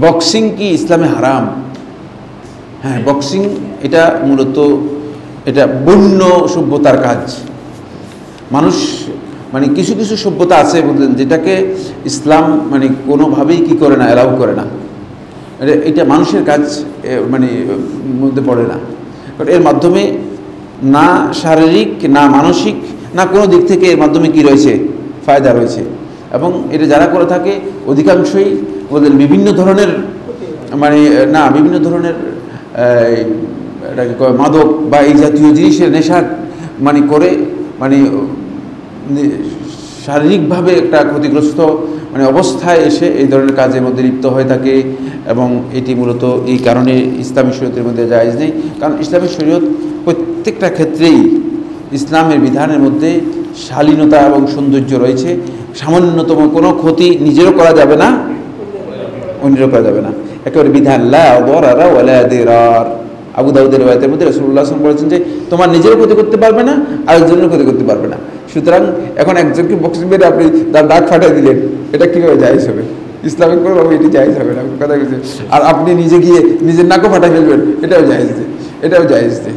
Boxing কি ইসলামে হারাম? হ্যাঁ, বক্সিং এটা মূলত এটা বন্য সভ্যতার কাজ। মানুষ মানে কিছু কিছু সভ্যতা আছে বললেন যেটাকে ইসলাম মানে কোনোভাবেই কি করে না, অ্যালাউ করে না। এটা মানুষের কাজ মানে মধ্যে পড়ে না। কারণ এর মাধ্যমে না শারীরিক না মানসিক না কোনো দিক থেকে এর মাধ্যমে কি রয়েছে, ফায়দা রয়েছে। এবং এটা যারা করে থাকে অধিকাংশই বললেন বিভিন্ন ধরনের মানে না বিভিন্ন ধরনের এটাকে মাদক বা এই জাতীয় জিনিসের নেশা মানে করে মানে শারীরিকভাবে একটা ক্ষতিগ্রস্ত মানে অবস্থায় এসে এই ধরনের কাজের মধ্যে লিপ্ত হয়ে থাকে। এবং এটি মূলত এই কারণে ইসলামী শরীয়তের মধ্যে জায়েজ নেই। কারণ ইসলামী শরীয়ত প্রত্যেকটা ক্ষেত্রেই ইসলামের বিধানের মধ্যে শালীনতা এবং সৌন্দর্য রয়েছে। সামান্যতম কোনো ক্ষতি নিজেরও করা যাবে না, অন্যেরও করা যাবে না, একেবারে বিধান লা দারারা ওয়ালা দিরার। আবু দাউদের riwayতের মধ্যে রাসূলুল্লাহ সাল্লাল্লাহু আলাইহি ওয়াসাল্লাম বলেছেন যে তোমার নিজেরও ক্ষতি করতে পারবে না, আরেকজনের ক্ষতি করতে পারবে না। সুতরাং এখন একজনকে বক্সিং মেরে আপনি তার নাক ফাটাই দিলেন, এটা কীভাবে জায়েজ হবে? ইসলামিক কোনোভাবে এটি জায়েজ হবে না, কথা বলছে। আর আপনি নিজে গিয়ে নিজের নাকও ফাটাই ফেলবেন, এটাও জায়েজ নেই, এটাও জায়েজ নেই।